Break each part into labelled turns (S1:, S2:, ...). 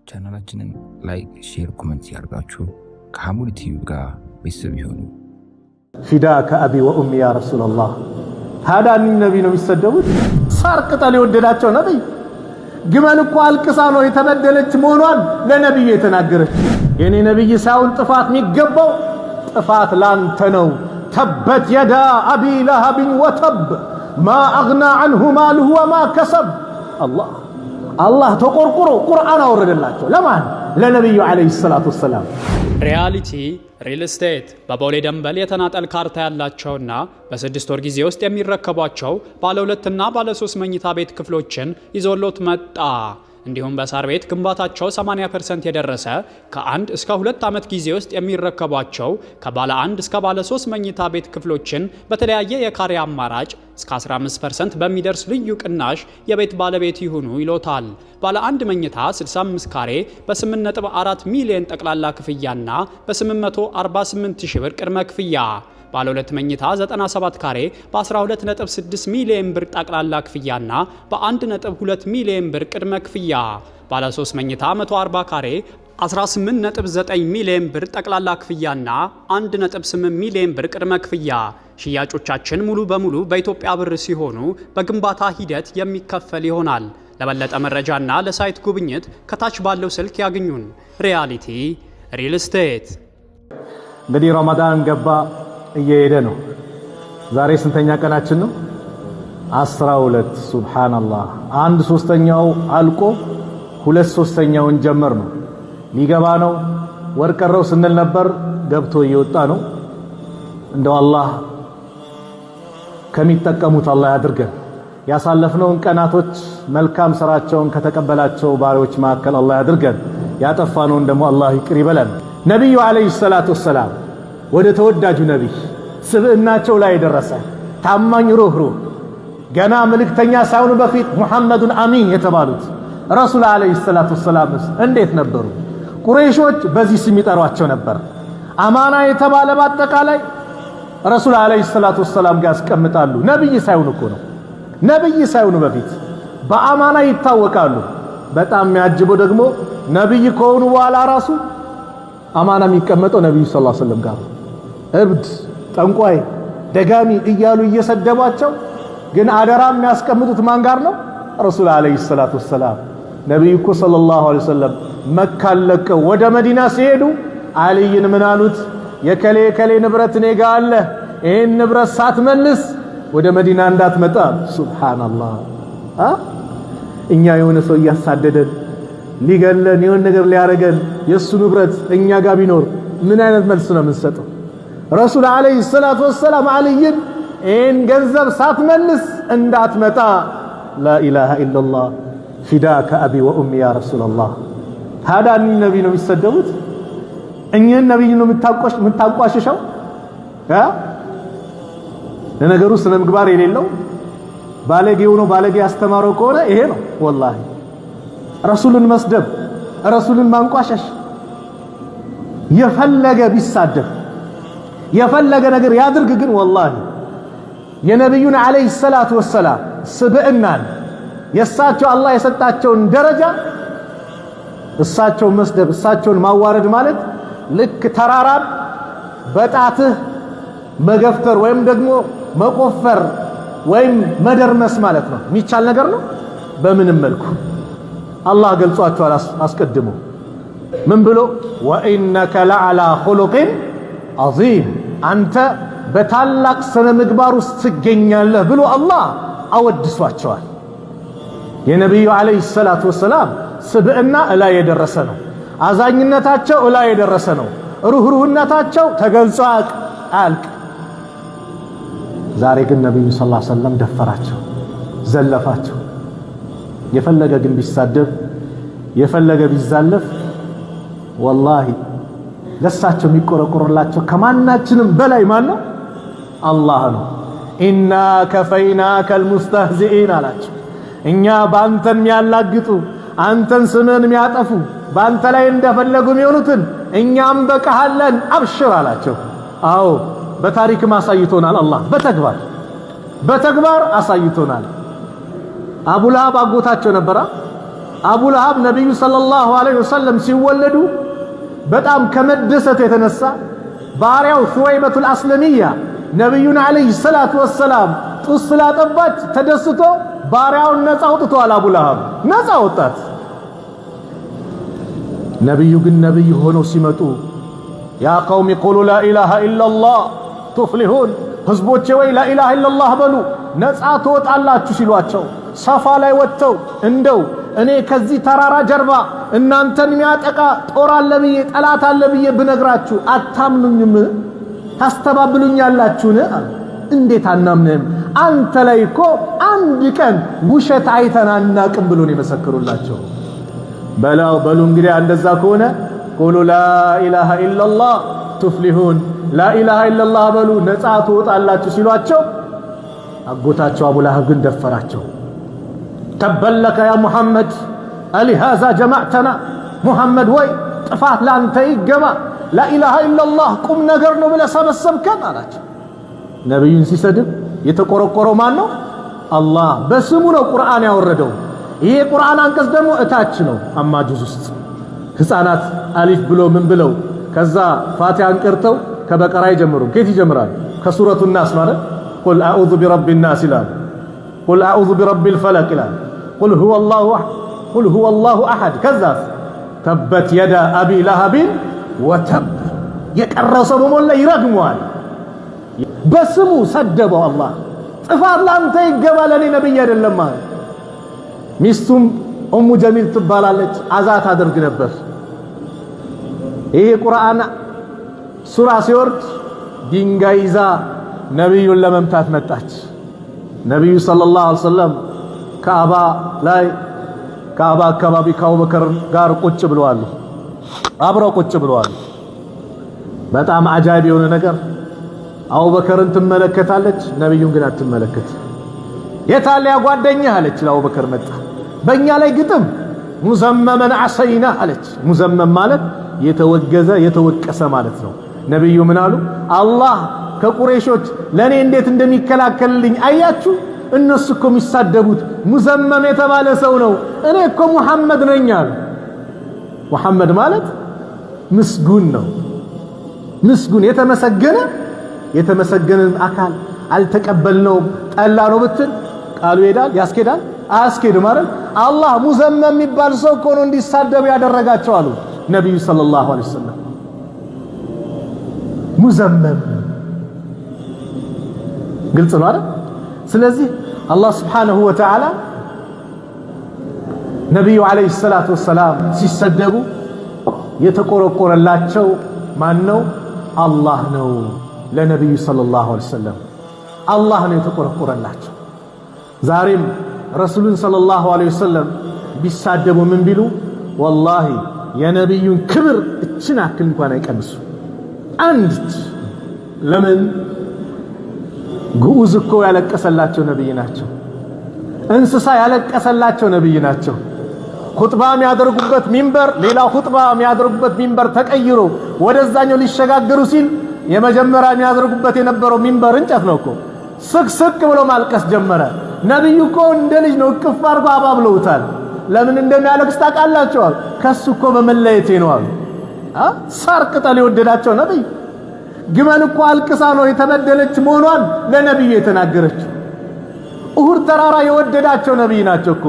S1: ቻናላችንን ላይክ፣ ሼር፣ ኮሜንት ያርጋችሁ ከሐሙድ ቲቪ ጋር ቤተሰብ ይሁኑ።
S2: ፊዳከ አቢ ወኡሚ ያ ረሱላህ። ታዲያ ነብይ ነው የሚሰደቡት? ሳር ቅጠል የወደዳቸው ነብይ ግመል እኮ አልቅሳ ነው የተበደለች መሆኗን ለነብዩ የተናገረች። የኔ ነብይ ሳይሆን ጥፋት የሚገባው ጥፋት ላንተ ነው። ተበት የዳ አቢ ለሀብን ወተብ ማ አግና አንሁ ማልሁ ወማ ከሰብ። አላህ ተቆርቁሮ ቁርአን አወረደላቸው። ለማን? ለነብዩ አለይሂ ሰላቱ ወሰላም።
S3: ሪያሊቲ ሪል ስቴት በቦሌ ደንበል የተናጠል ካርታ ያላቸውና በ6 ወር ጊዜ ውስጥ የሚረከቧቸው ባለ 2 እና ባለ 3 መኝታ ቤት ክፍሎችን ይዞሎት መጣ። እንዲሁም በሳር ቤት ግንባታቸው 80% የደረሰ ከ1 እስከ 2 ዓመት ጊዜ ውስጥ የሚረከቧቸው ከባለ 1 እስከ ባለ 3 መኝታ ቤት ክፍሎችን በተለያየ የካሬ አማራጭ እስከ 15% በሚደርስ ልዩ ቅናሽ የቤት ባለቤት ይሁኑ ይሎታል። ባለ 1 መኝታ 65 ካሬ በ8.4 ሚሊዮን ጠቅላላ ክፍያና በ848,000 ብር ቅድመ ክፍያ፣ ባለ 2 መኝታ 97 ካሬ በ12.6 ሚሊዮን ብር ጠቅላላ ክፍያና በ1.2 ሚሊዮን ብር ቅድመ ክፍያ፣ ባለ 3 መኝታ 140 ካሬ 18.9 ሚሊዮን ብር ጠቅላላ ክፍያና 1.8 ሚሊዮን ብር ቅድመ ክፍያ። ሽያጮቻችን ሙሉ በሙሉ በኢትዮጵያ ብር ሲሆኑ በግንባታ ሂደት የሚከፈል ይሆናል። ለበለጠ መረጃና ለሳይት ጉብኝት ከታች ባለው ስልክ ያግኙን። ሪያሊቲ ሪል ስቴት።
S2: እንግዲህ ረመዳን ገባ እየሄደ ነው። ዛሬ ስንተኛ ቀናችን ነው? 12። ሱብሃንአላህ። 1/3ኛው አልቆ 2/3ኛውን ጀመር ነው። ሊገባ ነው። ወር ቀረው ስንል ነበር፣ ገብቶ እየወጣ ነው። እንደው አላህ ከሚጠቀሙት አላህ ያድርገን። ያሳለፍነውን ቀናቶች መልካም ስራቸውን ከተቀበላቸው ባሪዎች መካከል አላህ ያድርገን። ያጠፋነውን ደግሞ አላህ ይቅር ይበለን። ነብዩ አለይሂ ሰላቱ ወሰላም ወደ ተወዳጁ ነብይ ስብዕናቸው ላይ የደረሰ ታማኝ ሩህሩህ ገና መልእክተኛ ሳይሆኑ በፊት ሙሐመዱን አሚን የተባሉት ረሱል አለይሂ ሰላቱ ወሰላም እንዴት ነበሩ? ቁረይሾች በዚህ ስም ይጠሯቸው ነበር። አማና የተባለ በአጠቃላይ ረሱል አለይሂ ሰላቱ ወሰላም ጋር ያስቀምጣሉ። ነብይ ሳይሆኑ እኮ ነው። ነብይ ሳይሆኑ በፊት በአማና ይታወቃሉ። በጣም የሚያጅበው ደግሞ ነብይ ከሆኑ በኋላ ራሱ አማና የሚቀመጠው ነብዩ ሰለላሁ ዐለይሂ ወሰለም ጋር እብድ፣ ጠንቋይ፣ ደጋሚ እያሉ እየሰደቧቸው ግን አደራ የሚያስቀምጡት ማን ጋር ነው? ረሱል አለይሂ ሰላቱ ወሰላም። ነብዩ እኮ ሰለላሁ ዐለይሂ ወሰለም መካን ለቀው ወደ መዲና ሲሄዱ አልይን ምን አሉት? የከሌ ንብረት እኔ ጋር አለ፣ ይሄን ንብረት ሳትመልስ ወደ መዲና እንዳትመጣ። ሱብሃንአላህ። እኛ የሆነ ሰው እያሳደደን ሊገለን የሆነ ነገር ሊያረገን የሱ ንብረት እኛ ጋር ቢኖር ምን አይነት መልስ ነው የምንሰጠው? ረሱል አለይሂ ሰላቱ ወሰላም አልይን ይሄን ገንዘብ ሳትመልስ እንዳትመጣ። ላኢላሃ ኢላላህ ፊዳከ አቢ ወኡሚ ያ ረሱላህ። ታዲያ ነብይ ነው የሚሰደቡት? እኛን ነብይ ነው የምታንቋሽሸው? ለነገሩ ስነ ምግባር የሌለው ባለጌ ሆኖ ባለጌ ያስተማረው ከሆነ ይሄ ነው ወላሂ። ረሱልን መስደብ፣ ረሱልን ማንቋሸሽ። የፈለገ ቢሳደብ የፈለገ ነገር ያድርግ፣ ግን ወላሂ የነብዩን አለይሂ ሰላቱ ወሰላም ስብዕናን የእሳቸው አላህ የሰጣቸውን ደረጃ እሳቸውን መስደብ፣ እሳቸውን ማዋረድ ማለት ልክ ተራራን በጣትህ መገፍተር ወይም ደግሞ መቆፈር ወይም መደርመስ ማለት ነው። የሚቻል ነገር ነው? በምንም መልኩ። አላህ ገልጿቸዋል አስቀድሞ ምን ብሎ? ወኢነከ ለዐላ ኹሉቂን ዐዚም፣ አንተ በታላቅ ስነ ምግባር ውስጥ ትገኛለህ ብሎ አላህ አወድሷቸዋል። የነብዩ አለይሂ ሰላቱ ወሰላም ስብዕና እላይ የደረሰ ነው። አዛኝነታቸው እላይ የደረሰ ነው። ሩህሩህነታቸው ተገልጾ አያልቅ። ዛሬ ግን ነብዩ ሰለላሁ ዐለይሂ ወሰለም ደፈራቸው፣ ዘለፋቸው። የፈለገ ግን ቢሳደብ የፈለገ ቢዛለፍ ወላሂ ለሳቸው የሚቆረቆርላቸው ከማናችንም በላይ ማን ነው? አላህ ነው። ኢና ከፈይናከ አልሙስተህዚኢን አላቸው። እኛ በአንተን የሚያላግጡ አንተን ስምን የሚያጠፉ በአንተ ላይ እንደፈለጉ የሚሆኑትን እኛም በቃሃለን አብሽር አላቸው። አዎ በታሪክም አሳይቶናል። አላህ በተግባር አሳይቶናል። አቡ ለሃብ አጎታቸው ነበራ። አቡ ለሃብ ነብዩ ሰለላሁ ዐለይሂ ወሰለም ሲወለዱ በጣም ከመደሰት የተነሳ ባሪያው ሱወይበቱል አስለሚያ ነብዩን ዐለይሂ ሰላቱ ወሰላም ጡት ስላጠባች ተደስቶ ባሪያውን ነፃ አውጥቷል። አቡ ለሃብ ነፃ ወጣት። ነብዩ ግን ነብይ ሆነው ሲመጡ ያ ቀውም ቁሉ ላ ኢላሃ ኢላላህ ቱፍሊሁን፣ ህዝቦቼ ወይ ላ ኢላሃ ኢላላህ በሉ ነፃ ትወጣላችሁ ሲሏቸው ሰፋ ላይ ወጥተው እንደው እኔ ከዚህ ተራራ ጀርባ እናንተን የሚያጠቃ ጦር አለ ብዬ ጠላት አለ ብዬ ብነግራችሁ አታምኑኝም? ታስተባብሉኛላችሁን? እንዴት አናምንም? አንተ ላይ እኮ አንድ ቀን ውሸት አይተን አናቅም ብሎ ነው የመሰከሩላቸው። በሉ እንግዲህ እንደዛ ከሆነ ቁሉ ላ ኢላሃ ኢላላህ ቱፍሊሁን፣ ላ ኢላሃ ኢላላህ በሉ ነፃ ትወጣላችሁ ሲሏቸው አጎታቸው አቡ ለሃብ ግን ደፈራቸው። ተበለከ ያ ሙሐመድ አሊሃዛ ጀማዕተና፣ ሙሐመድ ወይ ጥፋት ላንተ ይገባ፣ ላ ኢላሃ ኢላላህ ቁም ነገር ነው ብለህ ሰበሰብከን አላቸው። ነብዩን ሲሰድብ የተቆረቆረው ማን ነው? አላህ በስሙ ነው ቁርአን ያወረደው። ይሄ ቁርአን አንቀጽ ደግሞ እታች ነው አማ ጁዝ ውስጥ ህፃናት አሊፍ ብሎ ምን ብለው ከዛ ፋቲሃን ቀርተው ከበቀራ ይጀምሩ። ከየት ይጀምራል? ከሱረቱ ናስ ማለት ቁል አዑዙ ቢረቢ ናስ ይላል። ቁል አዑዙ ቢረቢል ፈለቅ ይላል። ቁል ሁወ አላሁ አሐድ። ከዛ ተበት የዳ አቢ ለሃቢን ወተብ። የቀረሰው በሞላ ይረግመዋል። በስሙ ሰደበው አላህ። ጥፋት ላንተ ይገባ ለኔ ነብይ አይደለም ማለት። ሚስቱም ኡሙ ጀሚል ትባላለች። አዛት አድርግ ነበር። ይሄ ቁርአን ሱራ ሲወርድ ድንጋይ ይዛ ነብዩን ለመምታት መጣች። ነብዩ ሰለላሁ ዐለይሂ ወሰለም ካዕባ አካባቢ ከአቡበከር ጋር ቁጭ ብለዋል። አብረው ቁጭ ብለዋል። በጣም አጃይብ የሆነ ነገር አቡበከርን ትመለከታለች፣ ነብዩን ግን አትመለከት። የታለ ያ ጓደኛህ አለች። ለአቡበከር መጣ። በእኛ ላይ ግጥም ሙዘመመን አሰይና አለች። ሙዘመም ማለት የተወገዘ የተወቀሰ ማለት ነው። ነብዩ ምን አሉ? አላህ ከቁረይሾች ለኔ እንዴት እንደሚከላከልልኝ አያችሁ? እነሱ እኮ የሚሳደቡት ሙዘመም የተባለ ሰው ነው፣ እኔ እኮ ሙሐመድ ነኝ አሉ። ሙሐመድ ማለት ምስጉን ነው። ምስጉን የተመሰገነ አካል አልተቀበልነውም ጠላ ነው ብትል ቃሉ ይሄዳል ያስኬዳል? አያስኬድም ማለት አላህ ሙዘመም የሚባል ሰው እኮ ነው እንዲሳደቡ ያደረጋቸው አሉ ነብዩ ሰለላሁ ዐለይሂ ወሰለም። ሙዘመም ግልጽ ነው አይደል? ስለዚህ አላህ ስብሓነሁ ወተዓላ ነብዩ ዐለይሂ ሰላቱ ወሰላም ሲሰደቡ የተቆረቆረላቸው ማን ነው? አላህ ነው። ለነብዩ ሰለላሁ ዐለይሂ ወሰለም አላህ ነው የተቆረቆረላቸው። ዛሬም ረሱሉን ሰለላሁ ዐለይሂ ወሰለም ቢሳደቡ ምን ቢሉ ወላሂ የነብዩን ክብር እችን አክል እንኳን አይቀንሱ። አንዲት ለምን ግዑዝ እኮ ያለቀሰላቸው ነብይ ናቸው። እንስሳ ያለቀሰላቸው ነብይ ናቸው። ኹጥባ የሚያደርጉበት ሚንበር ሌላ ኹጥባ የሚያደርጉበት ሚንበር ተቀይሮ ወደዛኛው ሊሸጋገሩ ሲል የመጀመሪያ የሚያደርጉበት የነበረው ሚንበር እንጨት ነው እኮ። ስቅስቅ ብሎ ማልቀስ ጀመረ። ነብዩ እኮ እንደ ልጅ ነው እቅፍ አድርጎ አባብለውታል። ለምን እንደሚያለቅስ ታውቃላችሁ? ከሱ እኮ በመለየቴ ነው አሉ። ሳር ቅጠል የወደዳቸው ነብይ ግመል እኮ አልቅሳ ነው የተበደለች መሆኗን ለነብዩ የተናገረችው። ኡሁድ ተራራ የወደዳቸው ነብይ ናቸው እኮ።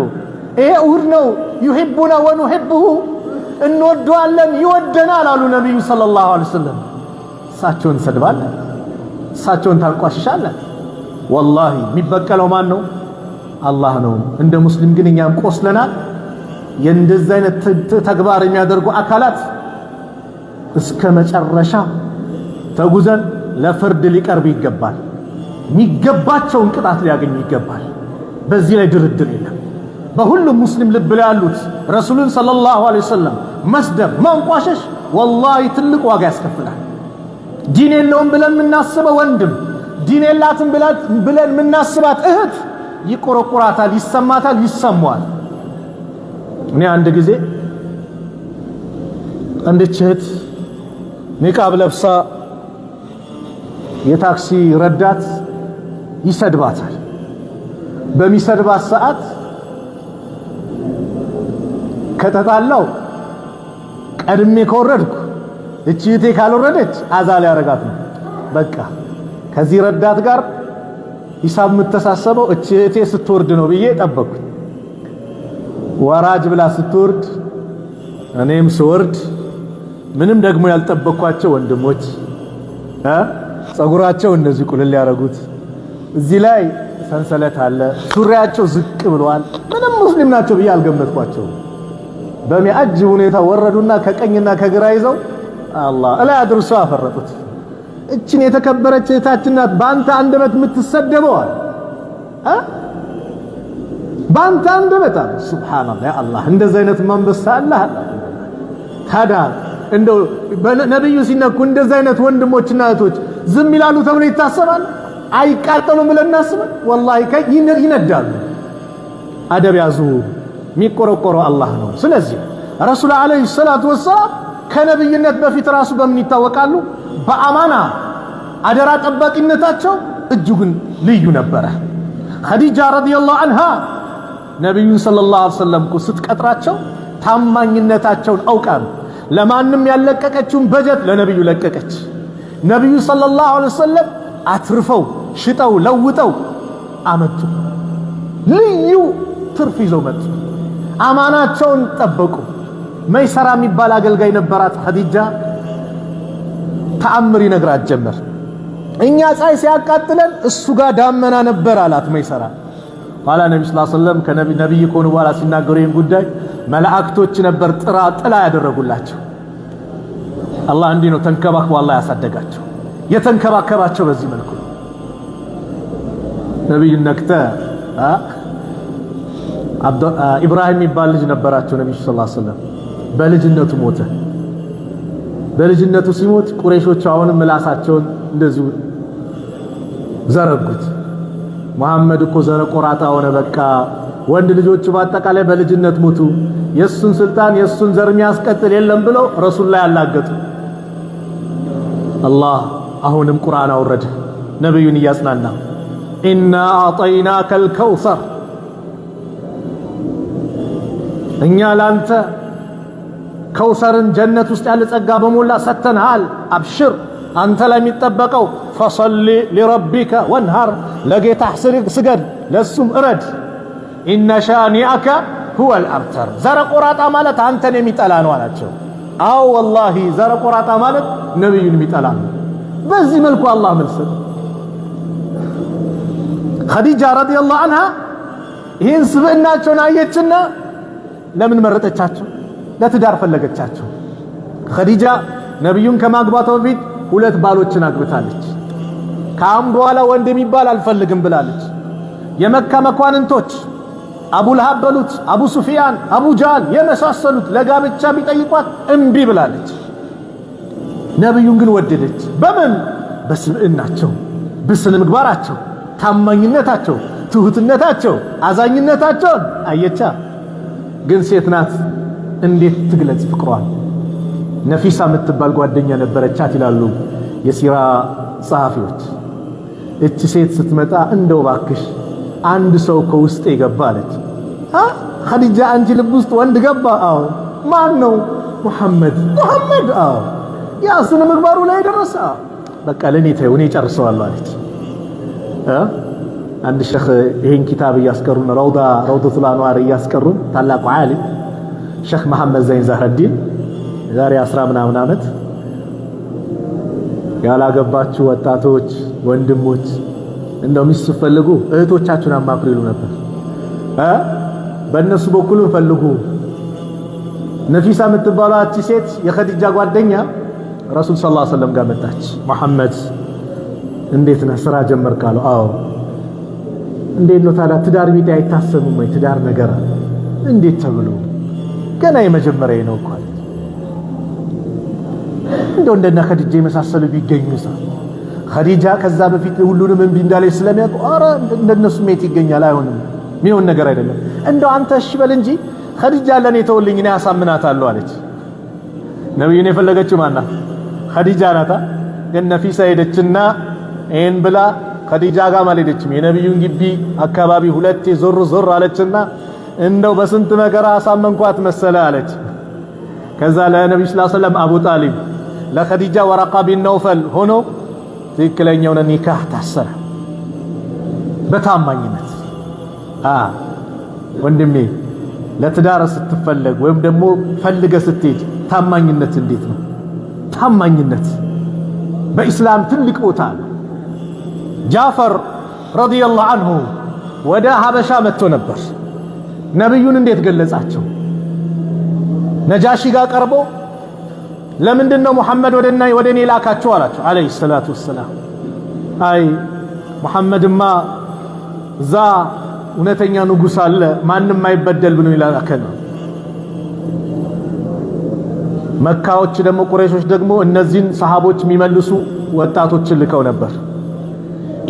S2: ይሄ ኡሁድ ነው ይሁቡና ወኑሂቡሁ፣ እንወደዋለን ይወደናል አሉ ነብዩ ሰለላሁ ዐለይሂ ወሰለም። እሳቸውን ሰድባለን፣ እሳቸውን ታንቋሽሻለን። ወላሂ የሚበቀለው ማን ነው? አላህ ነው። እንደ ሙስሊም ግን እኛም ቆስለናል። የእንደዚህ አይነት ተግባር የሚያደርጉ አካላት እስከ መጨረሻ ተጉዘን ለፍርድ ሊቀርብ ይገባል። የሚገባቸውን ቅጣት ሊያገኙ ይገባል። በዚህ ላይ ድርድር የለም። በሁሉም ሙስሊም ልብ ላይ ያሉት ረሱሉን ሰለላሁ ዐለይሂ ወሰለም መስደብ፣ ማንቋሸሽ ወላሂ ትልቅ ዋጋ ያስከፍላል። ዲን የለውም ብለን የምናስበው ወንድም፣ ዲን የላትም ብለን የምናስባት እህት ይቆረቁራታል፣ ይሰማታል፣ ይሰማዋል። እኔ አንድ ጊዜ አንዲት እህት ኒቃብ ለብሳ የታክሲ ረዳት ይሰድባታል። በሚሰድባት ሰዓት ከተጣላው ቀድሜ ከወረድኩ እቺ እህቴ ካልወረደች አዛ ሊያረጋት ነው። በቃ ከዚህ ረዳት ጋር ሂሳብ የምተሳሰበው እቺ እህቴ ስትወርድ ነው ብዬ ጠበቅኩ። ወራጅ ብላ ስትወርድ እኔም ስወርድ ምንም ደግሞ ያልጠበቅኳቸው ወንድሞች ጸጉራቸው እንደዚህ ቁልል ያረጉት፣ እዚህ ላይ ሰንሰለት አለ፣ ሱሪያቸው ዝቅ ብለዋል። ምንም ሙስሊም ናቸው ብዬ አልገመትኳቸው። በሚያጅብ ሁኔታ ወረዱና ከቀኝና ከግራ ይዘው አላህ እላ አድርሶ አፈረጡት። እችን የተከበረች እህታችን ናት በአንተ አንደበት የምትሰደበዋል በአንተ አንደበት። ሱብሃንአላህ ያ አላህ እንደዚህ አይነት መንበሳ አላህ። ታዲያ እንደው ነብዩ ሲነኩ እንደዚህ አይነት ወንድሞችና እህቶች ዝም ይላሉ ተብሎ ይታሰባል? አይቃጠሉም ብለን እናስብ? ወላሂ ይነዳሉ። አደብ ያዙ። የሚቆረቆረው አላህ ነው። ስለዚህ ረሱል አለይሂ ሰላቱ ወሰላም ከነብይነት በፊት ራሱ በምን ይታወቃሉ? በአማና አደራ ጠባቂነታቸው እጅጉን ልዩ ነበረ። ኸዲጃ ረዲየላሁ ዐንሃ ነብዩን ሰለላሁ ዐለይሂ ወሰለም ስትቀጥራቸው ታማኝነታቸውን አውቃሉ። ለማንም ያለቀቀችውን በጀት ለነብዩ ለቀቀች። ነብዩ ሰለላሁ ዐለይሂ ወሰለም አትርፈው ሽጠው ለውጠው አመጡ። ልዩ ትርፍ ይዘው መጡ። አማናቸውን ጠበቁ። መይሰራ የሚባል አገልጋይ ነበራት ኸዲጃ። ተአምር ይነግራት ጀመር። እኛ ፀሐይ ሲያቃጥለን እሱ ጋር ዳመና ነበር አላት መይሰራ። ኋላ ነብዩ ሰለላሁ ዐለይሂ ወሰለም ከነብይ ከሆኑ በኋላ ሲናገሩ ይህን ጉዳይ መላእክቶች ነበር ጥላ ያደረጉላቸው። አላህ እንዲህ ነው ተንከባክቦ አላህ ያሳደጋቸው። የተንከባከባቸው በዚህ መልኩ ነብዩ ነክተ ኢብራሂም የሚባል ልጅ ነበራቸው ነብዩ ሰለላሁ ዐለይሂ ወሰለም። በልጅነቱ ሞተ። በልጅነቱ ሲሞት ቁረይሾች አሁንም ምላሳቸውን እንደዚሁ ዘረጉት። መሐመድ እኮ ዘረ ቆራጣ ሆነ፣ በቃ ወንድ ልጆቹ በአጠቃላይ በልጅነት ሞቱ፣ የሱን ስልጣን የሱን ዘር የሚያስቀጥል የለም ብለው ረሱል ላይ አላገጡ። አላህ አሁንም ቁርአን አወረደ ነብዩን እያጽናና ኢና አዕጠይናከል ከውሰር፣ እኛ ላንተ ከውሰርን ጀነት ውስጥ ያለ ጸጋ በሞላ ሰተንሃል። አብሽር አንተ ላይ የሚጠበቀው ፈሰሊ ሊረቢከ ወንሃር፣ ለጌታህ ስገድ ለሱም እረድ። ኢነ ሻኒአከ ሁወል አብተር፣ ዘረ ቆራጣ ማለት አንተን የሚጠላ ነው አላቸው። አዎ ወላሂ ዘረ ቆራጣ ማለት ነብዩን የሚጠላ ነው። በዚህ መልኩ አላህ መልስ ኸዲጃ ረዲየላሁ ዐንሃ ይህን ስብዕናቸውን አየችና ለምን መረጠቻቸው? ለትዳር ፈለገቻቸው። ኸዲጃ ነብዩን ከማግባቷ በፊት 2 ባሎችን አግብታለች። ከአሁን በኋላ ወንድ የሚባል አልፈልግም ብላለች። የመካ መኳንንቶች አቡ ለሃብ በሉት፣ አቡ ሱፊያን፣ አቡ ጃህል የመሳሰሉት ለጋብቻ ቢጠይቋት እምቢ ብላለች። ነብዩን ግን ወደደች። በምን? በስብዕናቸው፣ በስነ ምግባራቸው፣ ታማኝነታቸው፣ ትሁትነታቸው፣ አዛኝነታቸውን አየቻ። ግን ሴት ናት፣ እንዴት ትግለጽ ፍቅሯን? ነፊሳ የምትባል ጓደኛ ነበረቻት ይላሉ የሲራ ጸሐፊዎች። እቺ ሴት ስትመጣ እንደው ባክሽ አንድ ሰው ከውስጤ ገባ አለች። ኸዲጃ አንቺ ልብ ውስጥ ወንድ ገባ? አዎ። ማን ነው? ሙሐመድ። አዎ። ያ ስነ ምግባሩ ላይ ደረሰ። በቃ ለኔ ተይው እኔ ጨርሰዋለሁ አለች። አንድ ሸኽ ይሄን ኪታብ እያስቀሩን ረውደቱል አንዋር እያስቀሩን ታላቁ ዓሊም ሸኽ መሐመድ ዘይን ዛህረዲን ዛሬ 10 ምናምን ዓመት ያላገባችሁ ወጣቶች ወንድሞች እንደው ሚስት ፈልጉ እህቶቻችሁን አማክሩ ይሉ ነበር። በእነሱ በኩልም ፈልጉ። ነፊሳ የምትባለው እቺ ሴት የኸዲጃ ጓደኛ ረሱል ሰለላሁ ዐለይሂ ወሰለም ጋር መጣች። መሐመድ እንዴት ነህ ስራ ጀመርክ አለው። አዎ። እንዴት ነው ታዲያ ትዳር ቢጤ አይታሰብም ወይ? ትዳር ነገር እንዴት ተብሎ ገና የመጀመሪያ ነው እኮ አለ። እንደው እንደና ኸዲጃ የመሳሰሉ ቢገኙሳ? ኸዲጃ ከዛ በፊት ሁሉንም እምቢ እንዳለች ስለሚያውቁ ኧረ እንደነሱ ሜት ይገኛል አይሆንም፣ የሚሆን ነገር አይደለም። እንደው አንተ እሺ በል እንጂ ኸዲጃ ለኔ ተውልኝ እኔ አሳምናታለሁ አለች። ነብዩን የፈለገችው ማናት? ኸዲጃ ናታ። ግን ነፊሳ ሄደችና ይሄን ብላ ኸዲጃ ጋር አልሄደችም። የነብዩን ግቢ አካባቢ 2 ዞር አለችና እንደው በስንት መከራ አሳመንኳት መሰለ አለች። ከዛ ለነብዩ ሰለላሁ ዐለይሂ ወሰለም አቡ ጣሊብ ለኸዲጃ ወረቃ ቢን ነውፈል ሆኖ ትክክለኛውን ኒካህ ታሰረ በታማኝነት። ወንድሜ ለትዳር ስትፈለግ ወይም ደግሞ ፈልገ ስትሄድ ታማኝነት እንዴት ነው? ታማኝነት በኢስላም ትልቅ ቦታ አለ። ጃፈር ረዲየላሁ ዐንሁ ወደ ሀበሻ መጥቶ ነበር። ነብዩን እንዴት ገለጻቸው? ነጃሺ ጋር ቀርቦ ለምንድነው ሙሐመድ ወደ እኔ ላካቸው አላቸው አለይሂ ሰላቱ ወሰላም። አይ ሙሐመድማ እዛ እውነተኛ ንጉስ አለ ማንም አይበደል ብሎ ይላከና መካዎች ደግሞ ቁረይሾች ደግሞ እነዚህን ሰሃቦች የሚመልሱ ወጣቶችን ልከው ነበር።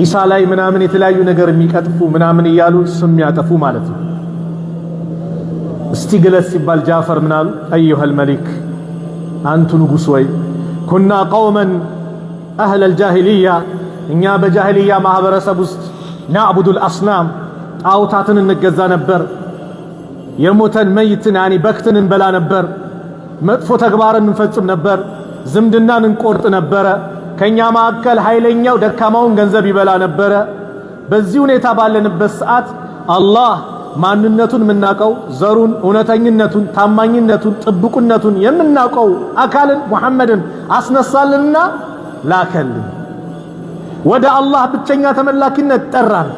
S2: ኢሳ ላይ ምናምን የተለያዩ ነገር የሚቀጥፉ ምናምን እያሉ ስም ያጠፉ ማለት ነው። እስቲ ግለጽ ሲባል ጃፈር ምናሉ አዩሃል መሊክ አንቱ ንጉስ ወይ ኩና ቀውመን አህለል ጃሂልያ እኛ በጃሂልያ ማህበረሰብ ውስጥ ናዕቡዱል አስናም ጣዖታትን እንገዛ ነበር። የሞተን መይትን ያኒ በክትን እንበላ ነበር። መጥፎ ተግባርን እንፈጽም ነበር። ዝምድናን እንቆርጥ ነበረ። ከኛ ማዕከል ኃይለኛው ደካማውን ገንዘብ ይበላ ነበረ። በዚህ ሁኔታ ባለንበት ሰዓት አላህ ማንነቱን የምናውቀው ዘሩን፣ እውነተኝነቱን፣ ታማኝነቱን፣ ጥብቁነቱን የምናውቀው አካልን ሙሐመድን አስነሳልንና ላከልን። ወደ አላህ ብቸኛ ተመላኪነት ጠራን።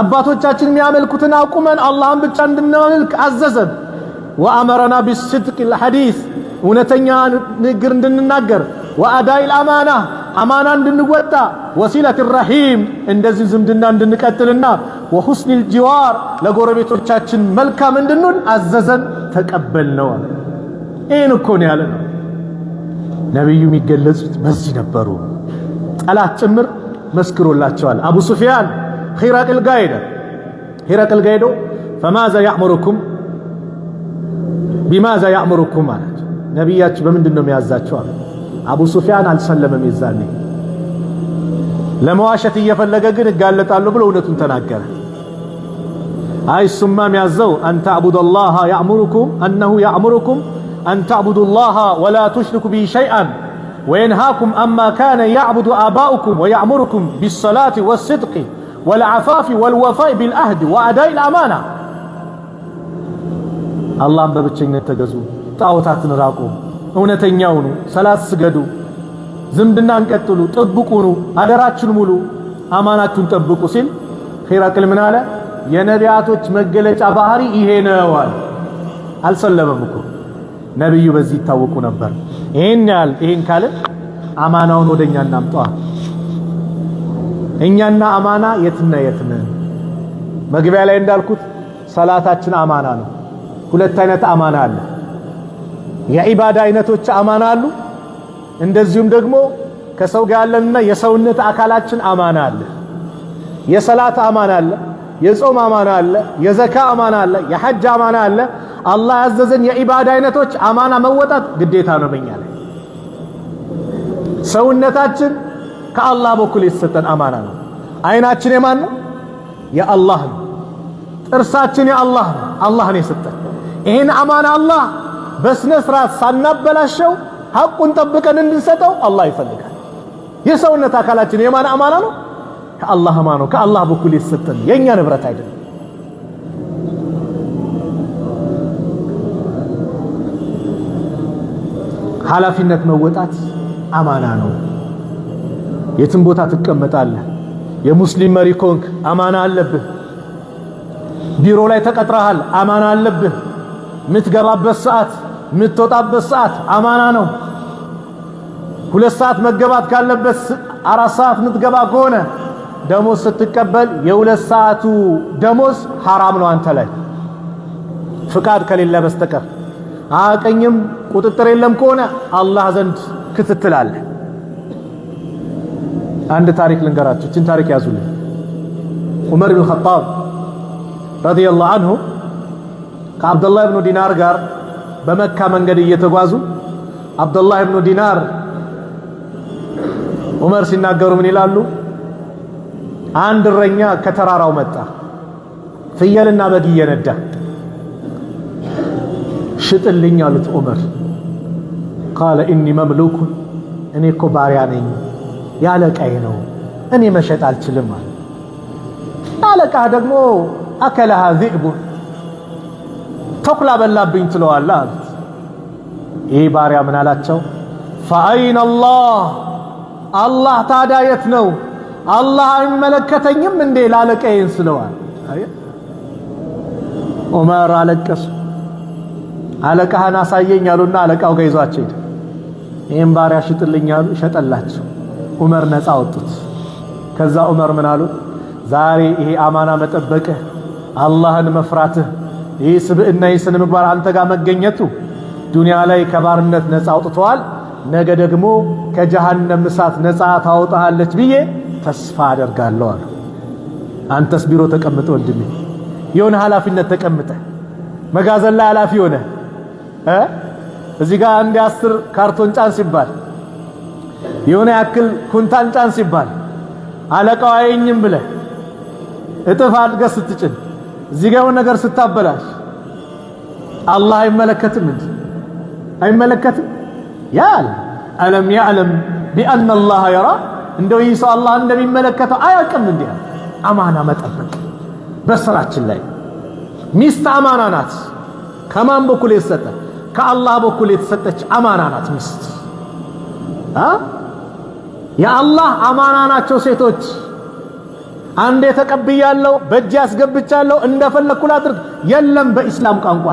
S2: አባቶቻችን የሚያመልኩትን አቁመን አላህን ብቻ እንድናመልክ አዘዘን። ወአመረና ቢስድቂል ሐዲስ እውነተኛ ንግግር እንድንናገር፣ ወአዳኢል አማና አማና እንድንወጣ፣ ወሲለት ረሂም እንደዚህ ዝምድና እንድንቀጥልና ወሁስኒል ጂዋር ለጎረቤቶቻችን መልካም እንድንሆን አዘዘን። ተቀበልነው። ይህን እኮ ነው ያለ። ነቢዩ የሚገለጹት በዚህ ነበሩ። ጠላት ጭምር መስክሮላቸዋል። አቡ ሱፊያን ሂረቅል ጋር ሄዶ ፈማዛ ያእሙሩኩም ቢማዛ ያእሙሩኩም ማለት ነቢያችሁ በምንድን ነው የሚያዛቸው አሉ። አቡ ሱፊያን አልሰለመም። ይዛኔ ለመዋሸት እየፈለገ ግን እጋለጣለሁ ብሎ እውነቱን ተናገረ። አይ እሱማ የሚያዘው አን ተዕቡዱላህ ያእሙሩኩም አነሁ ያእሙሩኩም አን ተዕቡዱላህ ወላ ቱሽሪኩ ቢሂ ሸይአን ወየንሃኩም አማ ካነ ያዕቡዱ አባኡኩም ወያእሙሩኩም ቢሰላቲ ወስድቂ ወልዓፋፊ ወልወፋኢ ቢልአህድ ወአዳኢል አማና። አላህን በብቸኝነት ተገዙ፣ ጣዖታትን ራቁ፣ እውነተኛውኑ ሰላት ስገዱ፣ ዝምድናን ቀጥሉ፣ ጥብቁኑ፣ አደራችሁን ሙሉ፣ አማናችሁን ጠብቁ ሲል ሂረቅል ምን አለ? የነቢያቶች መገለጫ ባህሪ ይሄ ነው አለ። አልሰለመም እኮ ነብዩ በዚህ ይታወቁ ነበር። ይሄን ካለ አማናውን ወደኛ እናምጣ። እኛና አማና የትና የት ነን? መግቢያ ላይ እንዳልኩት ሰላታችን አማና ነው። ሁለት አይነት አማና አለ። የኢባዳ አይነቶች አማና አሉ። እንደዚሁም ደግሞ ከሰው ጋር ያለንና የሰውነት አካላችን አማና አለ። የሰላት አማና አለ፣ የጾም አማና አለ፣ የዘካ አማና አለ፣ የሐጅ አማና አለ። አላህ ያዘዘን የኢባዳ አይነቶች አማና መወጣት ግዴታ ነው በእኛ ላይ። ሰውነታችን ከአላህ በኩል የተሰጠን አማና ነው። አይናችን የማን ነው? የአላህ ነው። ጥርሳችን የአላህ ነው። አላህ ነው የሰጠን። ይሄን አማና አላህ በስነ ስርዓት ሳናበላሸው ሐቁን ጠብቀን እንድንሰጠው አላህ ይፈልጋል። የሰውነት አካላችን የማን አማና ነው? ከአላህ አማና ነው። ከአላህ በኩል የተሰጠን የኛ ንብረት አይደለም። ኃላፊነት መወጣት አማና ነው። የትም ቦታ ትቀመጣለህ። የሙስሊም መሪ ኮንክ አማና አለብህ። ቢሮ ላይ ተቀጥረሃል፣ አማና አለብህ። ምትገባበት ሰዓት ምትወጣበት ሰዓት አማና ነው። 2 ሰዓት መገባት ካለበት 4 ሰዓት ምትገባ ከሆነ ደሞዝ ስትቀበል የ2 ሰዓቱ ደሞዝ ሐራም ነው አንተ ላይ ፍቃድ ከሌለ በስተቀር። አቀኝም ቁጥጥር የለም ከሆነ አላህ ዘንድ ክትትል አለ። አንድ ታሪክ ልንገራችሁ። እቺን ታሪክ ያዙልኝ። ዑመር ኢብኑ ኸጣብ ረዲየላሁ ዐንሁ ከአብዱላህ ኢብኑ ዲናር ጋር በመካ መንገድ እየተጓዙ አብዱላህ ኢብኑ ዲናር ዑመር ሲናገሩ ምን ይላሉ? አንድ እረኛ ከተራራው መጣ። ፍየልና በግ እየነዳ ሽጥልኝ አሉት ዑመር። ቃለ ኢኒ መምሉኩን እኔ እኮ ባሪያ ነኝ፣ ያለቃዬ ነው፣ እኔ መሸጥ አልችልም አለ። አለቃህ ደግሞ አከለሃ ዚእቡ ተኩላ በላብኝ ትለዋለህ አሉት። ይህ ባሪያ ምን አላቸው? ፈአይነ አላህ አላህ ታዲያ የት ነው? አላህ አይመለከተኝም እንዴ ላለቃዬን ስለዋል። ዑመር አለቀሱ። አለቃህን አሳየኝ አሉና አለቃው ጋር ይዟቸው ሄደ። ይህም ባሪያ ሽጥልኝ አሉ፣ ሸጠላቸው። ዑመር ነፃ ወጡት። ከዛ ዑመር ምን አሉ? ዛሬ ይሄ አማና መጠበቅህ፣ አላህን መፍራትህ፣ ይህ ስብዕና ስነ ምግባር አንተ ጋር መገኘቱ ዱንያ ላይ ከባርነት ነፃ አውጥተዋል፣ ነገ ደግሞ ከጀሃነም እሳት ነፃ ታወጣለች ብዬ ተስፋ አደርጋለሁ አሉ። አንተስ ቢሮ ተቀምጠ ወንድሜ የሆነ ኃላፊነት ተቀምጠ መጋዘን ላይ ኃላፊ ሆነ እዚህ ጋር አንድ 10 ካርቶን ጫን ሲባል የሆነ ያክል ኩንታል ጫን ሲባል አለቃው አይኝም ብለ እጥፍ አድርገህ ስትጭን እዚህ ጋር የሆነ ነገር ስታበላሽ አላህ አይመለከትም እንዴ? አይመለከትም? ያል አለም ያዕለም ቢአነ አላህ የራ እንደው ይህ ሰው አላህ እንደሚመለከተው አያውቅም እንዴ? አማና መጠበቅ በስራችን ላይ ሚስት አማና ናት። ከማን በኩል የተሰጠ? ከአላህ በኩል የተሰጠች አማና ናት ሚስት። የአላህ አማና ናቸው ሴቶች። አንዴ ተቀብያለሁ በእጅ ያስገብቻለሁ እንደፈለኩ ላድርግ የለም። በኢስላም ቋንቋ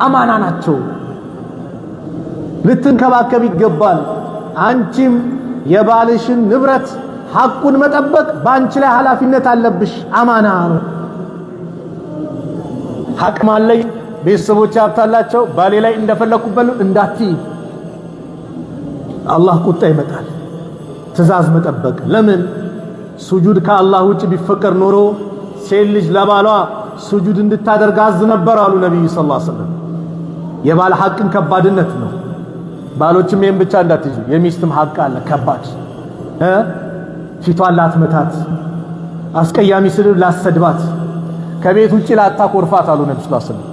S2: አማና ናቸው፣ ልትንከባከብ ይገባል። አንቺም የባልሽን ንብረት ሐቁን መጠበቅ በአንቺ ላይ ኃላፊነት አለብሽ። አማና ነው። ሐቅ ማለይ ቤተሰቦች ያብታላቸው ባሌ ላይ እንደፈለኩ በሉ እንዳትይ፣ አላህ ቁጣ ይመጣል። ትእዛዝ መጠበቅ ለምን ሱጁድ ከአላህ ውጭ ቢፈቀር ኖሮ ሴት ልጅ ለባሏ ሱጁድ እንድታደርግ አዝ ነበር አሉ ነብዩ ሰለላሁ ዐለይሂ ወሰለም። የባል ሐቅን ከባድነት ነው። ባሎችም ይሄን ብቻ እንዳትይዙ፣ የሚስትም ሐቅ አለ ከባድ። ፊቷን ላትመታት፣ አስቀያሚ ስድብ ላትሰድባት፣ ከቤት ውጪ ላታኮርፋት አሉ ነብዩ ሰለላሁ ዐለይሂ ወሰለም።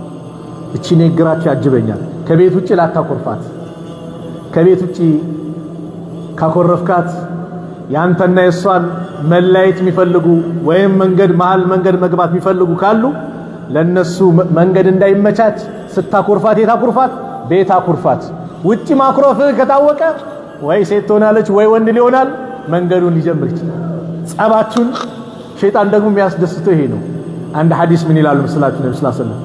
S2: እቺ ንግግራቸው ያጅበኛል። ከቤት ውጪ ላታኮርፋት። ከቤት ውጪ ካኮረፍካት ያንተና የሷን መለያየት የሚፈልጉ ወይም መሃል መንገድ መግባት የሚፈልጉ ካሉ ለነሱ መንገድ እንዳይመቻች ስታኮርፋት የታኮርፋት ቤት አኮርፋት። ውጪ ማክሮፍህ ከታወቀ ወይ ሴት ትሆናለች ወይ ወንድ ሊሆናል፣ መንገዱን ሊጀምር ይችላል። ጸባችሁን ሸይጣን ደግሞ የሚያስደስተው ይሄ ነው። አንድ ሐዲስ ምን ይላሉ መስላችሁ? ነብዩ ሰለላሁ ዐለይሂ ወሰለም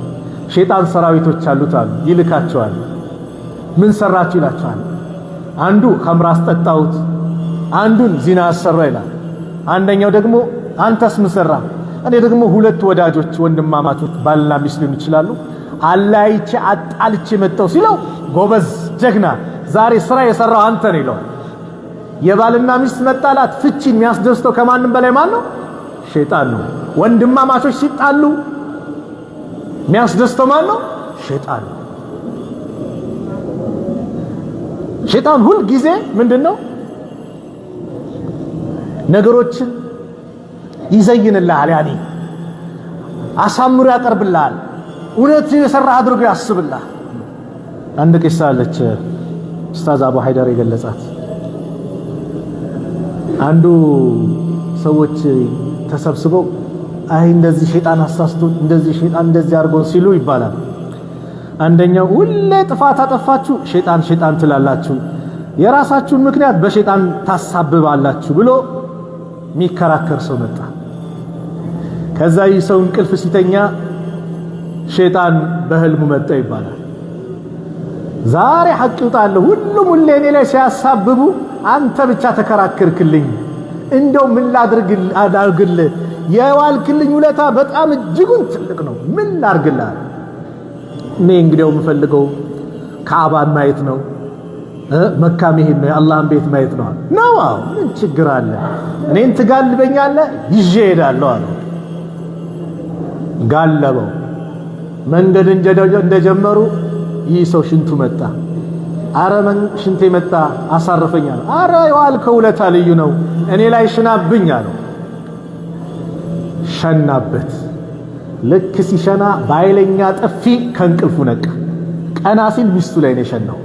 S2: ሸይጣን ሰራዊቶች አሉት አሉ፣ ይልካቸዋል። ምን ሰራችሁ ይላቸዋል። አንዱ ኸምር አስጠጣሁት፣ አንዱን ዚና አሰራ ይላል። አንደኛው ደግሞ አንተስ ምን ሰራ? እኔ ደግሞ ሁለት ወዳጆች ወንድማማቾች ባልና ሚስት ሊሆኑ ይችላሉ አላይቼ አጣልቼ መጣው ሲለው ጎበዝ ጀግና ዛሬ ስራ የሰራው አንተ ነው ይለው። የባልና ሚስት መጣላት ፍቺን የሚያስደስተው ከማንም በላይ ማን ነው? ሸይጣን ነው። ወንድማማቾች ሲጣሉ የሚያስደስተው ማን ነው? ሸይጣን ነው። ሸይጣን ሁል ጊዜ ምንድነው ነገሮችን ይዘይንልሃል፣ ያኔ አሳምሮ ያቀርብልሃል፣ እውነት የሰራ አድርጎ ያስብልሃል። አንድ ቂሳ አለች ኡስታዝ አቡ ሀይደር የገለጻት። አንዱ ሰዎች ተሰብስበው አይ እንደዚህ ሸይጣን አሳስቶ እንደዚህ ሸይጣን እንደዚህ አድርጎ ሲሉ ይባላል። አንደኛው ሁሌ ጥፋት አጠፋችሁ ሸይጣን ሸይጣን ትላላችሁ፣ የራሳችሁን ምክንያት በሸይጣን ታሳብባላችሁ ብሎ የሚከራከር ሰው መጣ። ከዛ ይህ ሰው እንቅልፍ ሲተኛ ሸይጣን በህልሙ መጣ ይባላል። ዛሬ ሐቅ ይውጣልህ፣ ሁሉም ሁሌ እኔ ላይ ሲያሳብቡ አንተ ብቻ ተከራከርክልኝ፣ እንደው ምን ላድርግልህ? የዋልክልኝ ውለታ በጣም እጅጉን ትልቅ ነው፣ ምን ላድርግልህ? እኔ እንግዲያው የምፈልገው ካዕባን ማየት ነው፣ መካ መሄድ ነው፣ የአላህን ቤት ማየት ነው። ነው ምን ችግር አለ? እኔን ትጋልበኛለህ? ይዤ እሄዳለሁ አለ። ጋለበው። መንገድ እንደጀመሩ ይህ ሰው ሽንቱ መጣ። አረ ሽንቴ መጣ አሳርፈኛል። አረ የዋልከው ውለታ ልዩ ነው፣ እኔ ላይ ሽናብኝ አለው። ሸናበት። ልክ ሲሸና ባይለኛ ጥፊ ከእንቅልፉ ነቃ። ቀና ሲል ሚስቱ ላይ ነው የሸናው።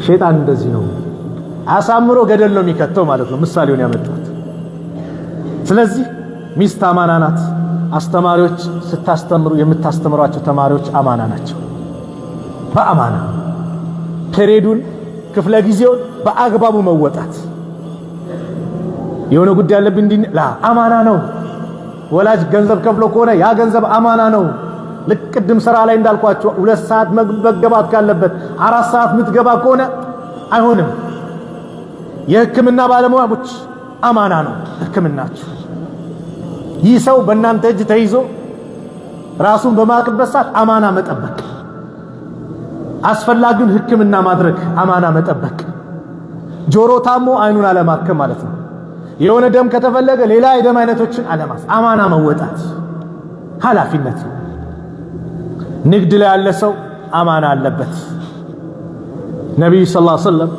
S2: ሸይጣን እንደዚህ ነው፣ አሳምሮ ገደል ነው የሚከተው ማለት ነው። ምሳሌውን ያመጣት። ስለዚህ ሚስት አማና ናት። አስተማሪዎች ስታስተምሩ የምታስተምሯቸው ተማሪዎች አማና ናቸው። በአማና ፔሬዱን ክፍለ ጊዜውን በአግባቡ መወጣት። የሆነ ጉዳይ ያለብን እንዲህ አማና ነው። ወላጅ ገንዘብ ከፍሎ ከሆነ ያ ገንዘብ አማና ነው። ልክ ቅድም ስራ ላይ እንዳልኳቸው 2 ሰዓት መገባት ካለበት 4 ሰዓት ምትገባ ከሆነ አይሆንም። የሕክምና ባለሙያዎች አማና ነው ሕክምናችሁ። ይህ ሰው በእናንተ እጅ ተይዞ ራሱን በማቅበት ሰዓት አማና መጠበቅ፣ አስፈላጊውን ሕክምና ማድረግ፣ አማና መጠበቅ። ጆሮ ታሞ አይኑን አለማከም ማለት ነው። የሆነ ደም ከተፈለገ ሌላ የደም አይነቶችን አለማስ፣ አማና መወጣት ኃላፊነት ነው። ንግድ ላይ ያለ ሰው አማና አለበት። ነብዩ ሰለላሁ ዐለይሂ ወሰለም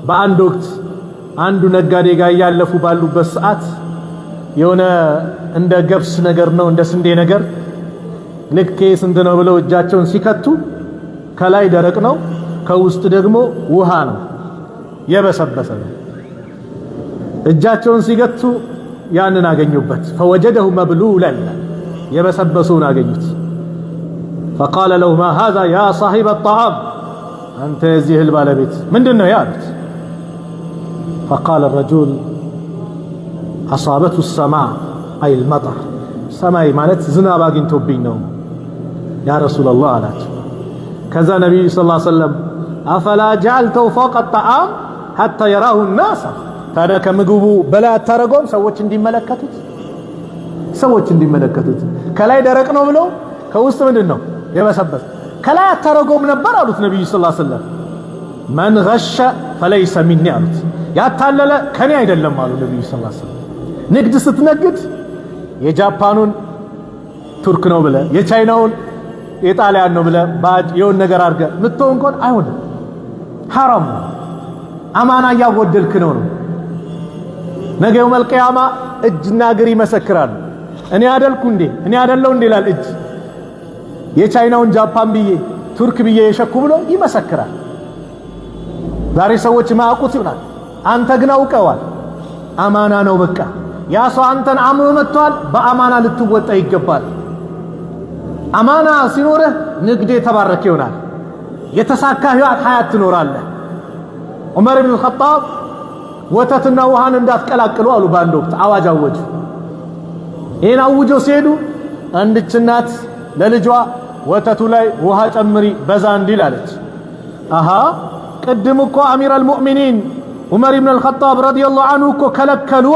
S2: በአንድ ወቅት አንዱ ነጋዴ ጋር ያለፉ ባሉበት ሰዓት የሆነ እንደ ገብስ ነገር ነው እንደ ስንዴ ነገር ልክ ስንት ነው ብለው እጃቸውን ሲከቱ ከላይ ደረቅ ነው፣ ከውስጥ ደግሞ ውሃ ነው፣ የበሰበሰ ነው። እጃቸውን ሲገቱ ያንን አገኙበት። ፈወጀደሁ መብሉላን የበሰበሰውን አገኙት። فقال له ما هذا يا صاحب الطعام أنت የዚህ እህል ባለቤት ምንድነው ያሉት? فقال الرجل أصابته السماء أي المطر ሰማይ ማለት ዝናብ አግኝቶብኝ ነው ያ ረሱላህ አላቸው። ከዛ ነብዩ ሰለላሁ ዐለይሂ ወሰለም أفلا جعلته فوق الطعام حتى يراه الناس ታዲያ ከምግቡ በላይ አታረገውም ሰዎች እንዲመለከቱት ከላይ ደረቅ ነው ብሎ ከውስጥ ምንድነው የበሰበሰ ከላይ አታረገውም ነበር አሉት ነብዩ ሰለላሁ ዐለይሂ ወሰለም። من غش فليس مني አሉት። ያታለለ ከኔ አይደለም አሉ ነብዩ ሰለላሁ ዐለይሂ ወሰለም። ንግድ ስትነግድ የጃፓኑን ቱርክ ነው ብለ የቻይናውን የጣሊያን ነው ብለ ባጅ የሆነ ነገር አድርገ ምትሆን ኮን አይሆንም፣ حرام ነው። አማና ያወደልክ ነው። ነገ የውመል ቂያማ እጅና እግር ይመሰክራሉ። እኔ አደለው እንዴ ይላል እጅ። የቻይናውን ጃፓን ብዬ ቱርክ ብዬ የሸኩ ብሎ ይመሰክራል። ዛሬ ሰዎች ማያውቁት ይሆናል፣ አንተ ግን አውቀዋል። አማና ነው በቃ። ያ ሰው አንተን አምኖ መጥቷል፣ በአማና ልትወጣ ይገባል። አማና ሲኖርህ ንግድ የተባረከ ይሆናል፣ የተሳካ ሀያት ትኖራለህ። ዑመር ኢብኑ ኸጣብ ወተትና ውሃን እንዳትቀላቅሉ አሉ። በአንድ ወቅት አዋጅ አወጁ። ይህን አውጀው ሲሄዱ አንድች እናት ለልጇ ወተቱ ላይ ውሃ ጨምሪ በዛ እንዲል አለች። አሃ ቅድም እኮ አሚረል ሙእሚኒን ዑመር ኢብኑ አልኸጣብ ረዲየላሁ ዐንሁ እኮ ከለከሉ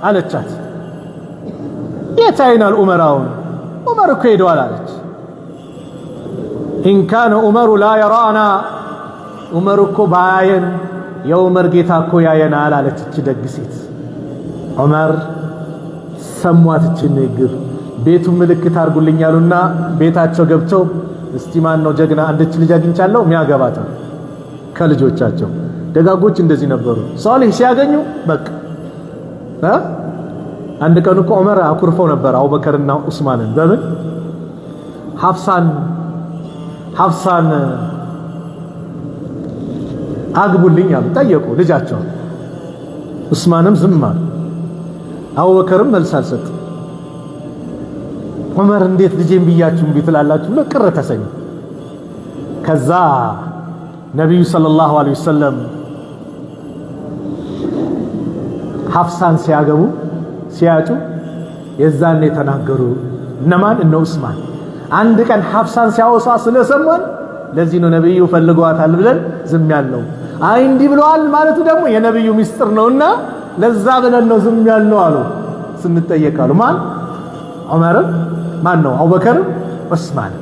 S2: አለቻት። የት አይናል ዑመራውን? ዑመር እኮ ሄደዋል አለች። ኢን ካነ ዑመሩ ላ የራና ዑመር እኮ ባያየን የዑመር ጌታ እኮ ያየናል አለች እቺ ደግ ሴት። ዑመር ሰሟት እቺን ንግግር። ቤቱ ምልክት አድርጉልኛሉና ቤታቸው ገብተው እስቲ ማን ነው ጀግና አንድች ልጅ አግኝቻለሁ የሚያገባት ከልጆቻቸው። ደጋጎች እንደዚህ ነበሩ። ሷሊህ ሲያገኙ በቃ አንድ ቀን እኮ ዑመር አኩርፈው ነበር አቡበከርና ዑስማንን። በምን ሐፍሳን አግቡልኝ አሉ፣ ጠየቁ ልጃቸው። ዑስማንም ዝም አሉ፣ አቡበከርም መልስ አልሰጠ። ዑመር እንዴት ልጄን ብያችሁ እምቢ ትላላችሁ ብሎ ቅር ተሰኘ። ከዛ ነብዩ ሰለላሁ ዐለይሂ ወሰለም ሐፍሳን ሲያጩ የዛኔ ተናገሩ። እነማን? እነ ዑስማን። አንድ ቀን ሐፍሳን ሲያወሳ ስለሰማን ለዚህ ነው ነብዩ ፈልገዋታል ብለን ዝም ያልነው። አይ እንዲህ ብለዋል ማለቱ ደግሞ የነብዩ ሚስጥር ነውና ለዛ ብለን ነው ዝም ያልነው አሉ። ስንጠየቃሉ ማን? ዑመር ማን ነው? አቡበከር ዑስማን።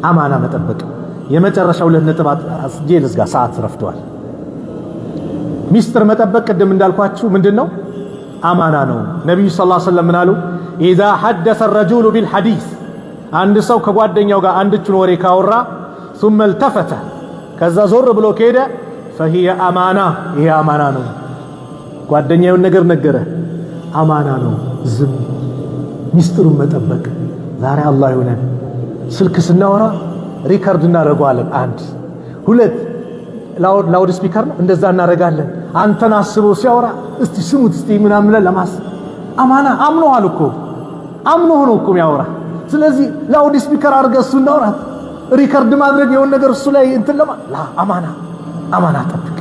S2: አማና መጠበቅ። የመጨረሻው 2 ነጥብ አስጄ ልዝጋ፣ ሰዓት ረፍቷል። ሚስጥር መጠበቅ ቅድም እንዳልኳችሁ ምንድነው? አማና ነው። ነብዩ ሰለላሁ ዐለይሂ ወሰለም ምን አሉ? ኢዛ ሐደሰ الرجل بالحديث አንድ ሰው ከጓደኛው ጋር አንድችን ወሬ ካወራ ثم التفت ከዛ ዞር ብሎ ከሄደ فهي አማና፣ ይሄ አማና ነው። ጓደኛውን ነገር ነገረ አማና ነው። ዝም ሚስጥሩን መጠበቅ። ዛሬ አላህ ይሆነን ስልክ ስናወራ ሪከርድ እናደርገዋለን። 1 2 ላውድ ስፒከር ነው እንደዛ እናደርጋለን። አንተን አስቦ ሲያወራ እስቲ ስሙት እስቲ ምናምን ለማስ አማና አምኖሃል እኮ አምኖ ሆኖ እኮ የሚያወራ። ስለዚህ ላውድ ስፒከር አድርገህ እሱ እናወራ ሪከርድ ማድረግ የሆነ ነገር እሱ ላይ እንትን አማና ጠብቅ።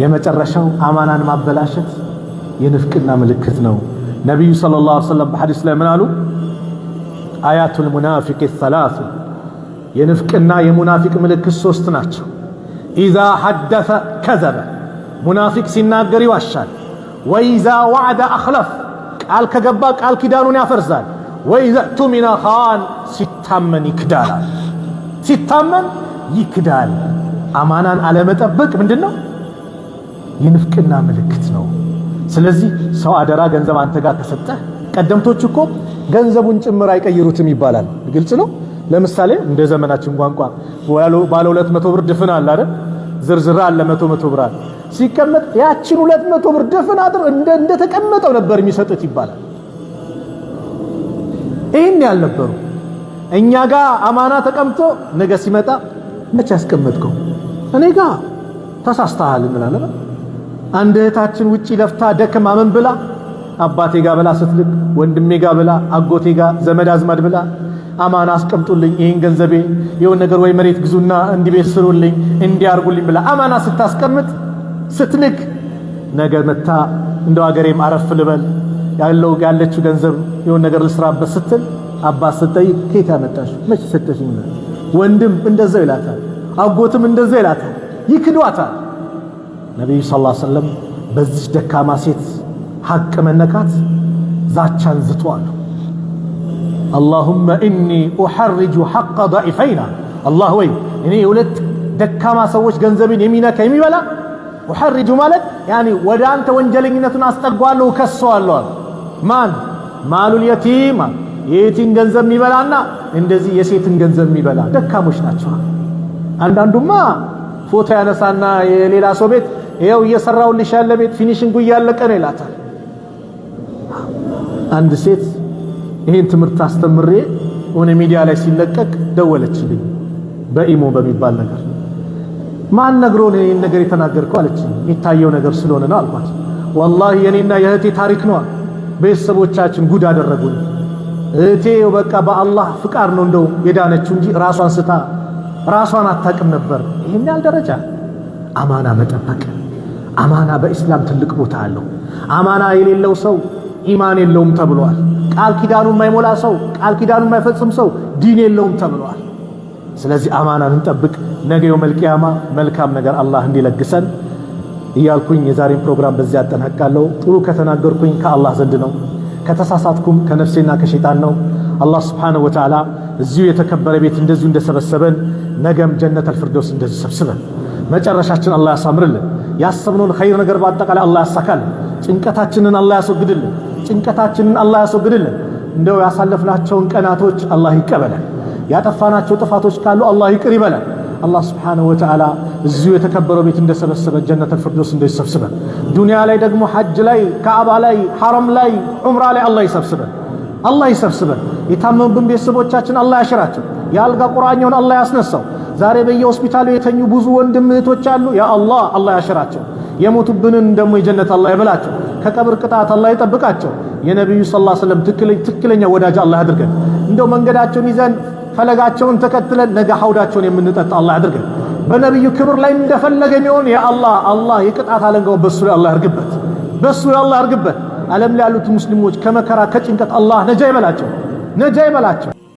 S2: የመጨረሻው አማናን ማበላሸት የንፍቅና ምልክት ነው። ነብዩ ሰለላሁ ዐለይሂ ወሰለም በሐዲስ ላይ ምን አሉ? አያቱል ሙናፊቅ ሰላሱ የንፍቅና የሙናፊቅ ምልክት 3 ናቸው። ኢዛ ሐደሰ ከዘበ ሙናፊቅ ሲናገር ይዋሻል። ወኢዛ ወዐደ አኽለፍ ቃል ከገባ ቃል ኪዳኑን ያፈርሳል። ወኢዛ ቱሚነ ኻን ሲታመን ይክዳል። ሲታመን ይክዳል። አማናን አለመጠበቅ ምንድነው? የንፍቅና ምልክት ነው። ስለዚህ ሰው አደራ ገንዘብ አንተ ጋር ከሰጠ ቀደምቶች እኮ ገንዘቡን ጭምር አይቀይሩትም ይባላል። ግልጽ ነው። ለምሳሌ እንደ ዘመናችን ቋንቋ ባለ 200 ብር ድፍን አለ አይደል? ዝርዝር አለ 100 ብር አለ። ሲቀመጥ ያችን 200 ብር ድፍን አጥር እንደ ተቀመጠው ነበር የሚሰጡት ይባላል። ይሄን ያልነበሩ እኛ ጋር አማና ተቀምጦ ነገ ሲመጣ መቼ ያስቀመጥከው እኔ ጋር ተሳስተሃል እንላለን። አንድ እህታችን ውጪ ለፍታ ደክማ ምን ብላ አባቴ ጋር ብላ ስትልክ ወንድሜ ጋር ብላ አጎቴ ጋር ዘመድ አዝማድ ብላ አማና አስቀምጡልኝ ይሄን ገንዘቤ የሆነ ነገር ወይ መሬት ግዙና እንዲቤት ስሩልኝ እንዲያርጉልኝ ብላ አማና ስታስቀምጥ ስትልክ ነገ መታ እንደው አገሬም አረፍ ልበል ያለችው ገንዘብ የሆነ ነገር ልስራበት ስትል አባት ስትጠይቅ ከየት ያመጣሽ መቼ ሰጠሽኝ? ወንድም እንደዛው ይላታል፣ አጎትም እንደዛው ይላታል፣ ይክዷታል። ነብዩ ሰለላሁ ዐለይሂ ወሰለም በዚህ ደካማ ሴት ሐቅ መነካት ዛቻን ዝተዋል። اللهم إني أحرج حق ضعيفينا الله ወይ እኔ ሁለት ደካማ ሰዎች ገንዘብን የሚነካ የሚበላ أحرج ማለት يعني ወደ አንተ ወንጀለኝነቱን አስጠጓለሁ ከሰዋለሁ። ማን ማሉል የቲም የቲም ገንዘብ የሚበላና እንደዚህ የሴትን ገንዘብ የሚበላ ደካሞች ናቸው። አንዳንዱማ ፎቶ ያነሳና የሌላ ሰው ቤት ይሄው እየሰራውልሽ ያለ ቤት ፊኒሺንጉ እያለቀ ነው ይላታል። አንድ ሴት ይሄን ትምህርት አስተምሬ ሆነ ሚዲያ ላይ ሲለቀቅ ደወለችልኝ በኢሞ በሚባል ነገር። ማን ነግሮ ነው ይሄን ነገር የተናገርከው አለችኝ። የታየው ነገር ስለሆነ ነው አልኳት። ወላሂ የኔና የእህቴ ታሪክ ነው። ቤተሰቦቻችን ጉድ አደረጉን። እህቴ በቃ በአላህ ፍቃድ ነው እንደው የዳነችው እንጂ ራሷን ስታ ራሷን አታውቅም ነበር። ይሄን ያህል ደረጃ አማና መጠበቅ። አማና በእስላም ትልቅ ቦታ አለው። አማና የሌለው ሰው ኢማን የለውም ተብሏል። ቃል ኪዳኑን የማይሞላ ሰው ቃል ኪዳኑን የማይፈጽም ሰው ዲን የለውም ተብሏል። ስለዚህ አማናን እንጠብቅ። ነገ የውመል ቂያማ መልካም ነገር አላህ እንዲለግሰን እያልኩኝ የዛሬን ፕሮግራም በዚህ አጠናቅቃለሁ። ጥሩ ከተናገርኩኝ ከአላህ ዘንድ ነው፣ ከተሳሳትኩም ከነፍሴና ከሸይጣን ነው። አላህ ሱብሓነሁ ወተዓላ እዚሁ የተከበረ ቤት እንደዚሁ እንደሰበሰበን ነገም ጀነተል ፊርደውስ እንደዚህ ሰብስበን መጨረሻችን አላህ ያሳምርልን። ያሰብነውን ኸይር ነገር በአጠቃላይ አላህ ያሳካልን። ጭንቀታችንን አላህ ያስወግድልን። ጭንቀታችንን አላህ ያስወግድልን። እንደው ያሳለፍናቸውን ቀናቶች አላህ ይቀበለን። ያጠፋናቸው ጥፋቶች ካሉ አላህ ይቅር ይበለን። አላህ ሱብሓነሁ ወተዓላ እዚሁ የተከበረው ቤት እንደሰበሰበን ጀነተል ፊርደውስ እንደሰበሰበን ዱንያ ላይ ደግሞ ሐጅ ላይ ካዕባ ላይ ሐረም ላይ ዑምራ ላይ አላህ ይሰብስበን። አላህ ይሰብስበን። የታመሙብን ቤተሰቦቻችን አላህ ያሽራቸው። የአልጋ ቁራኛውን አላህ ያስነሳው። ዛሬ በየሆስፒታሉ የተኙ ብዙ ወንድም እህቶች አሉ። ያ አላህ አላህ ያሽራቸው። የሞቱብንን ደግሞ የጀነት አላህ ይበላቸው። ከቀብር ቅጣት አላህ ይጠብቃቸው። የነብዩ ሰለላሁ ዐለይሂ ወሰለም ትክክለኛ ወዳጅ አላህ ያድርገን። እንደው መንገዳቸውን ይዘን ፈለጋቸውን ተከትለን ነገ ሐውዳቸውን የምንጠጣ አላህ ያድርገን። በነብዩ ክብር ላይ እንደፈለገ የሚሆን ያ አላህ የቅጣት አለንጋው በሱ ላይ አላህ ያርግበት። በሱ ላይ አላህ ያርግበት። ዓለም ላይ ያሉት ሙስሊሞች ከመከራ ከጭንቀት አላህ ነጃ ይበላቸው።